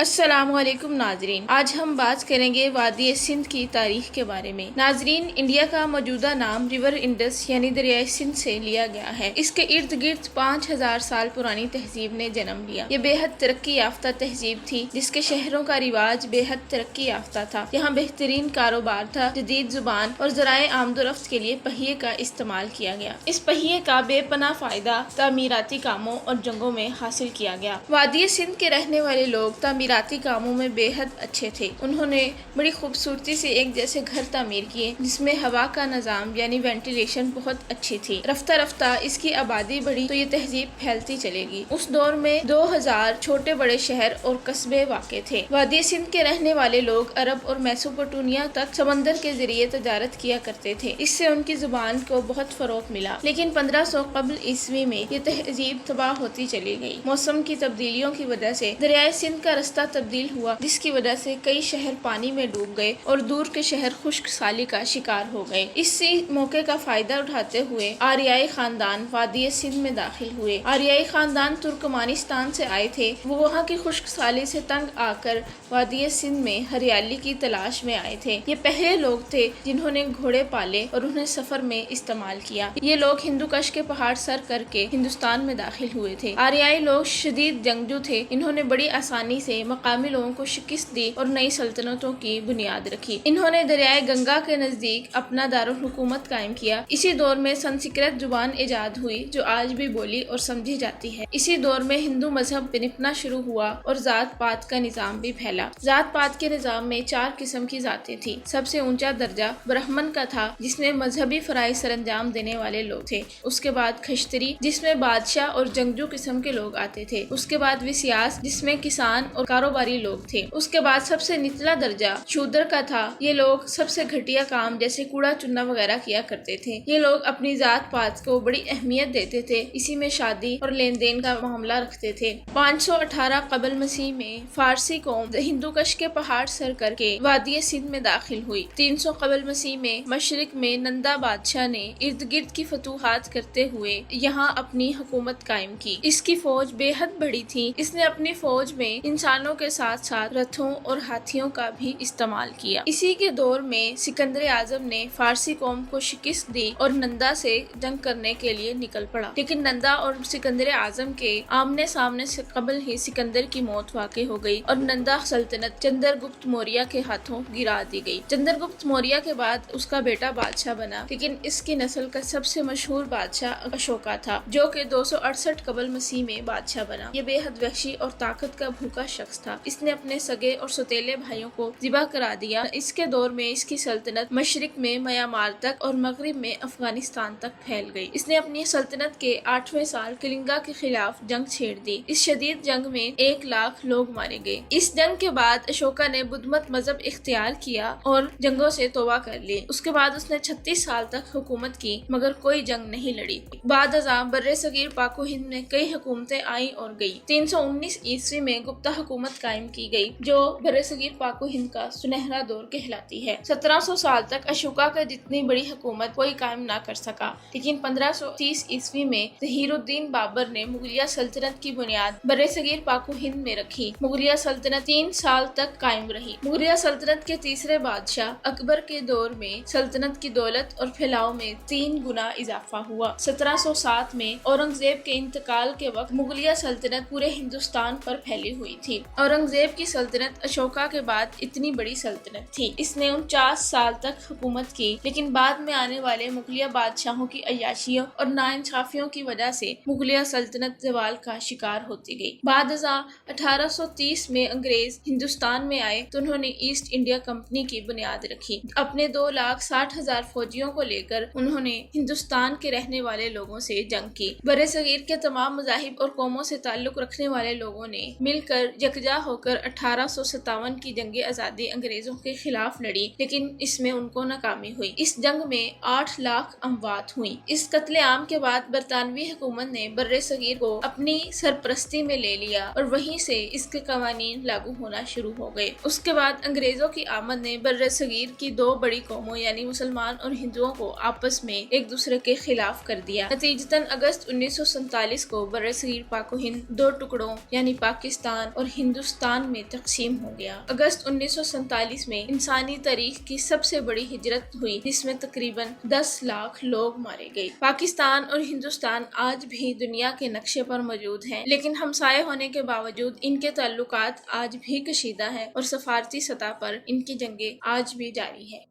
السلام علیکم ناظرین، آج ہم بات کریں گے وادی سندھ کی تاریخ کے بارے میں۔ ناظرین، انڈیا کا موجودہ نام ریور انڈس یعنی دریائے سندھ سے لیا گیا ہے۔ اس کے ارد گرد 5000 سال پرانی تہذیب نے جنم لیا۔ یہ بے حد ترقی یافتہ تہذیب تھی جس کے شہروں کا رواج بے حد ترقی یافتہ تھا۔ یہاں بہترین کاروبار تھا۔ جدید زبان اور ذرائع آمد و رفت کے لیے پہیے کا استعمال کیا گیا۔ اس پہیے کا بے پناہ فائدہ تعمیراتی کاموں اور جنگوں میں حاصل کیا گیا۔ وادی سندھ کے رہنے والے لوگ تعمیراتی کاموں میں بے حد اچھے تھے۔ انہوں نے بڑی خوبصورتی سے ایک جیسے گھر تعمیر کیے جس میں ہوا کا نظام یعنی وینٹیلیشن بہت اچھی تھی۔ رفتہ رفتہ اس کی آبادی بڑھی تو یہ تہذیب پھیلتی چلے گی۔ اس دور میں 2000 چھوٹے بڑے شہر اور قصبے واقع تھے۔ وادی سندھ کے رہنے والے لوگ عرب اور میسوپوٹیمیا تک سمندر کے ذریعے تجارت کیا کرتے تھے۔ اس سے ان کی زبان کو بہت فروغ ملا، لیکن 1500 قبل عیسوی میں یہ تہذیب تباہ ہوتی چلی گئی۔ موسم کی تبدیلیوں کی وجہ سے دریائے سندھ کا رستہ تبدیل ہوا، جس کی وجہ سے کئی شہر پانی میں ڈوب گئے اور دور کے شہر خشک سالی کا شکار ہو گئے۔ اسی موقع کا فائدہ اٹھاتے ہوئے آریائی خاندان وادی سندھ میں داخل ہوئے۔ آریائی خاندان ترکمانستان سے آئے تھے۔ وہ وہاں کی خشک سالی سے تنگ آ کر وادی سندھ میں ہریالی کی تلاش میں آئے تھے۔ یہ پہلے لوگ تھے جنہوں نے گھوڑے پالے اور انہیں سفر میں استعمال کیا۔ یہ لوگ ہندوکش کے پہاڑ سر کر کے ہندوستان میں داخل ہوئے تھے۔ آریائی لوگ شدید جنگجو تھے۔ انہوں نے بڑی آسانی سے مقامی لوگوں کو شکست دی اور نئی سلطنتوں کی بنیاد رکھی۔ انہوں نے دریائے گنگا کے نزدیک اپنا دارالحکومت قائم کیا۔ اسی دور میں سنسکرت زبان ایجاد ہوئی جو آج بھی بولی اور سمجھی جاتی ہے۔ اسی دور میں ہندو مذہب پنپنا شروع ہوا اور ذات پات کا نظام بھی پھیلا۔ ذات پات کے نظام میں 4 قسم کی ذاتیں تھیں۔ سب سے اونچا درجہ برہمن کا تھا جس میں مذہبی فرائض سر انجام دینے والے لوگ تھے۔ اس کے بعد کھشتری جس میں بادشاہ اور جنگجو قسم کے لوگ آتے تھے۔ اس کے بعد وسیاس جس میں کسان اور کاروباری لوگ تھے۔ اس کے بعد سب سے نچلا درجہ شودر کا تھا۔ یہ لوگ سب سے گھٹیا کام جیسے کوڑا چننا وغیرہ کیا کرتے تھے۔ یہ لوگ اپنی ذات پات کو بڑی اہمیت دیتے تھے، اسی میں شادی اور لین دین کا معاملہ رکھتے تھے۔ 518 قبل مسیح میں فارسی قوم ہندوکش کے پہاڑ سر کر کے وادی سندھ میں داخل ہوئی۔ 300 قبل مسیح میں مشرق میں نندا بادشاہ نے ارد گرد کی فتوحات کرتے ہوئے یہاں اپنی حکومت قائم کی۔ اس کی فوج بے حد بڑی تھی۔ اس نے اپنی فوج میں انسانوں کے ساتھ ساتھ رتھوں اور ہاتھیوں کا بھی استعمال کیا۔ اسی کے دور میں سکندر اعظم نے فارسی قوم کو شکست دی اور نندا سے جنگ کرنے کے لیے نکل پڑا، لیکن نندا اور سکندر اعظم کے آمنے سامنے سے قبل ہی سکندر کی موت واقع ہو گئی اور نندا سلطنت چندر گپت موریہ کے ہاتھوں گرا دی گئی۔ چندر گپت موریہ کے بعد اس کا بیٹا بادشاہ بنا، لیکن اس کی نسل کا سب سے مشہور بادشاہ اشوکا تھا جو کہ 268 قبل مسیح میں بادشاہ بنا۔ یہ بے حد وحشی اور طاقت کا بھوکا شخص تھا۔ اس نے اپنے سگے اور سوتیلے بھائیوں کو ذبح کرا دیا۔ اس کے دور میں اس کی سلطنت مشرق میں میانمار تک اور مغرب میں افغانستان تک پھیل گئی۔ اس نے اپنی سلطنت کے 8ویں سال کلنگا کے خلاف جنگ چھیڑ دی۔ اس شدید جنگ میں 1 لاکھ لوگ مارے گئے۔ اس جنگ کے بعد اشوکا نے بدھ مت مذہب اختیار کیا اور جنگوں سے توبہ کر لی۔ اس کے بعد اس نے 36 سال تک حکومت کی مگر کوئی جنگ نہیں لڑی۔ بعد ازاں بر صغیر پاک و ہند میں کئی حکومتیں آئیں اور گئیں۔ 319 عیسوی میں گپتا حکومت قائم کی گئی جو برصغیر پاک و ہند کا سنہرا دور کہلاتی ہے۔ 1700 سال تک اشوکا کا جتنی بڑی حکومت کوئی قائم نہ کر سکا، لیکن 1530 عیسوی میں ظہیر الدین بابر نے مغلیہ سلطنت کی بنیاد برصغیر پاک و ہند میں رکھی۔ مغلیہ سلطنت 3 سال تک قائم رہی۔ مغلیہ سلطنت کے تیسرے بادشاہ اکبر کے دور میں سلطنت کی دولت اور پھیلاؤ میں 3 گنا اضافہ ہوا۔ 1707 میں اورنگزیب کے انتقال کے وقت مغلیہ سلطنت پورے ہندوستان پر پھیلی ہوئی تھی۔ اورنگزیب کی سلطنت اشوکا کے بعد اتنی بڑی سلطنت تھی۔ اس نے 49 سال تک حکومت کی، لیکن بعد میں آنے والے مغلیہ بادشاہوں کی عیاشیوں اور ناانصافیوں کی وجہ سے مغلیہ سلطنت زوال کا شکار ہوتی گئی۔ بعد ازاں 1830 میں انگریز ہندوستان میں آئے تو انہوں نے ایسٹ انڈیا کمپنی کی بنیاد رکھی۔ اپنے 2,60,000 فوجیوں کو لے کر انہوں نے ہندوستان کے رہنے والے لوگوں سے جنگ کی۔ برصغیر کے تمام مذاہب اور قوموں سے تعلق رکھنے والے لوگوں نے مل کر یکجا ہو کر 1857 کی جنگ آزادی انگریزوں کے خلاف لڑی، لیکن اس میں ان کو ناکامی ہوئی۔ اس جنگ میں 8 لاکھ اموات ہوئیں۔ اس قتل عام کے بعد برطانوی حکومت نے برصغیر کو اپنی سرپرستی میں لے لیا اور وہیں سے اس کے قوانین لاگو ہونا شروع ہو گئے۔ اس کے بعد انگریزوں کی آمد نے برصغیر کی 2 بڑی قوموں یعنی مسلمان اور ہندوؤں کو آپس میں ایک دوسرے کے خلاف کر دیا۔ نتیجتاً اگست 1947 کو برصغیر پاک و ہند 2 ٹکڑوں یعنی پاکستان اور ہند ہندوستان میں تقسیم ہو گیا۔ اگست 1947 میں انسانی تاریخ کی سب سے بڑی ہجرت ہوئی جس میں تقریباً 10 لاکھ لوگ مارے گئے۔ پاکستان اور ہندوستان آج بھی دنیا کے نقشے پر موجود ہیں، لیکن ہمسائے ہونے کے باوجود ان کے تعلقات آج بھی کشیدہ ہیں اور سفارتی سطح پر ان کی جنگیں آج بھی جاری ہیں۔